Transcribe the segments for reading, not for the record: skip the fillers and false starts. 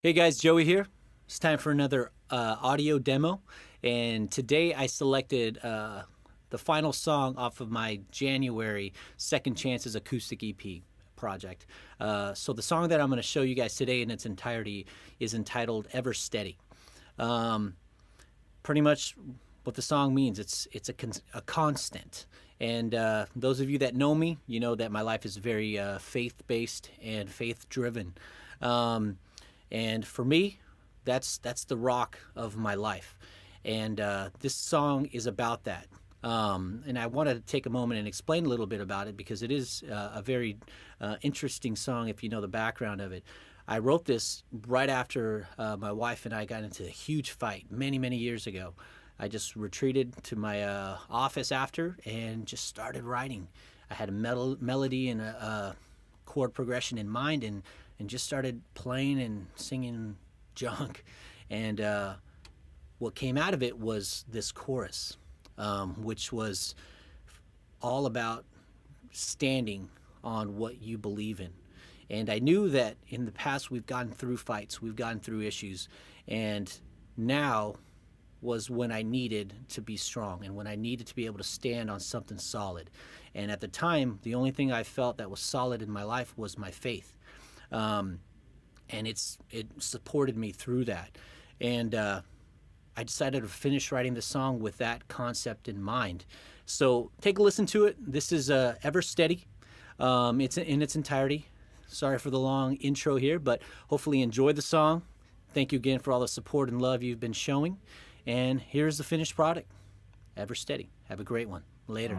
Hey guys, Joey here. It's time for another audio demo, and today I selected the final song off of my January Second Chances Acoustic EP project. So the song that I'm going to show you guys today in its entirety is entitled EverSteady. Pretty much what the song means, it's a constant. And those of you that know me, you know that my life is very faith-based and faith-driven. And for me, that's the rock of my life. And this song is about that. And I wanted to take a moment and explain a little bit about it because it is a very interesting song if you know the background of it. I wrote this right after my wife and I got into a huge fight many years ago. I just retreated to my office after and just started writing. I had a melody and a chord progression in mind and just started playing and singing junk. And what came out of it was this chorus, which was all about standing on what you believe in. And I knew that in the past we've gotten through fights, we've gotten through issues, and now was when I needed to be strong and when I needed to be able to stand on something solid. And at the time, the only thing I felt that was solid in my life was my faith. And it supported me through that. And I decided to finish writing the song with that concept in mind. So take a listen to it. This is EverSteady. It's in its entirety. Sorry for the long intro here, but hopefully you enjoyed the song. Thank you again for all the support and love you've been showing. And here's the finished product. EverSteady. Have a great one. Later.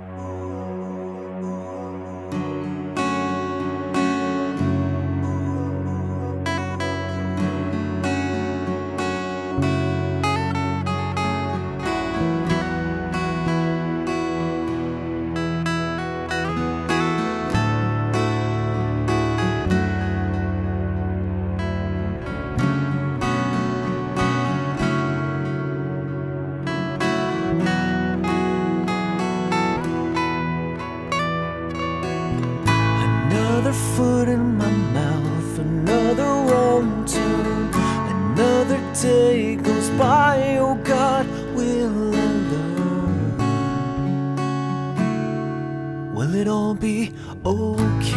Another foot in my mouth, another wrong turn, another day goes by. Oh God, will I learn? Will it all be okay?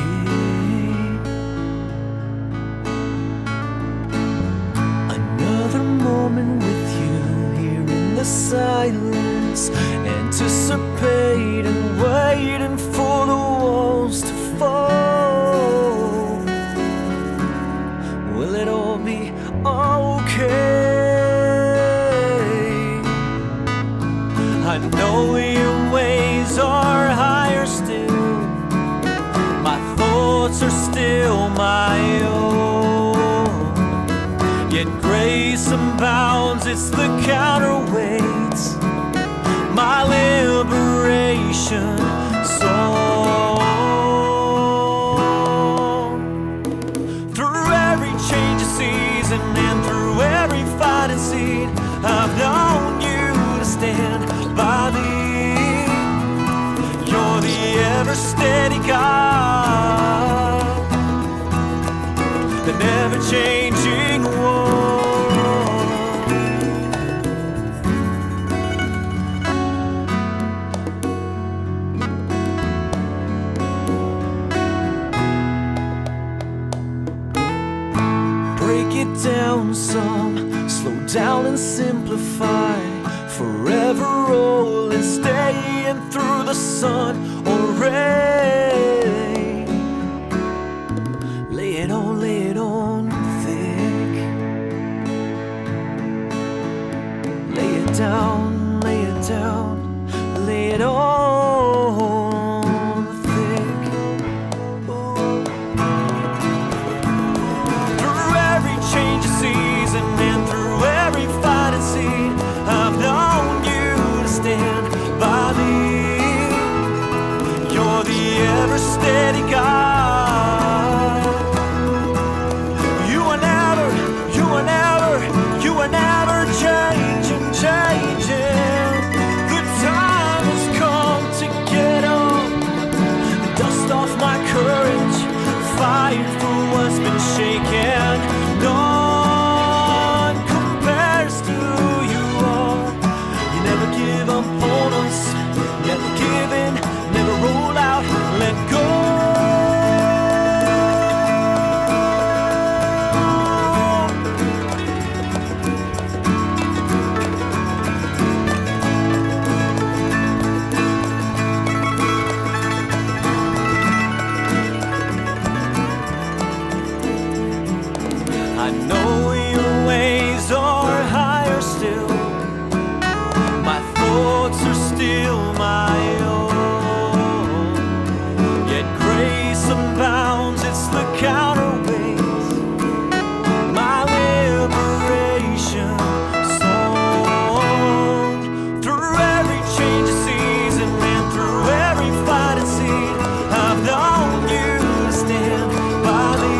Another moment with you here in the silence, anticipating, waiting for the walls to fall. Will it all be okay? I know your ways are higher still. My thoughts are still my own. Yet grace abounds, it's the counterweight, my liberation song. And through every fighting scene, I've known you to stand by me. You're the ever-steady God, the never-changing one. Break it down some, slow down and simplify. Forever rolling, staying through the sun or rain. Lay it on thick. Lay it down, lay it down, lay it on thick. Through every change of season and through every fighting scene, I've known you to stand by me. You're the ever-steady God, Though your ways are higher still, my thoughts are still my own. Yet grace abounds, it's the counterweight, my liberation song. Through every change of season and through every fight and seed, I've known you to stand by me.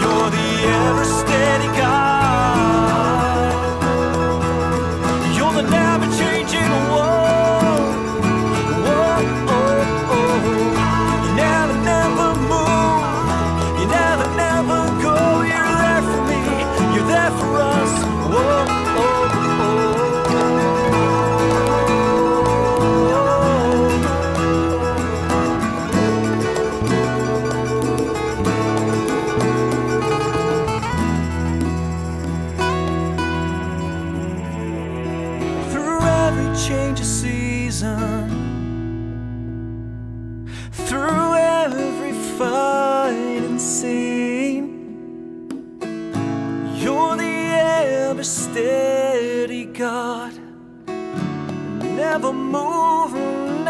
You're the EverSteady God. You're the never-changing one. Whoa, oh, oh. You never, never move. You never, never go. You're there for me. You're there for us. Whoa, oh, oh. Through every change of season, through every fighting scene, you're the EverSteady God, never moving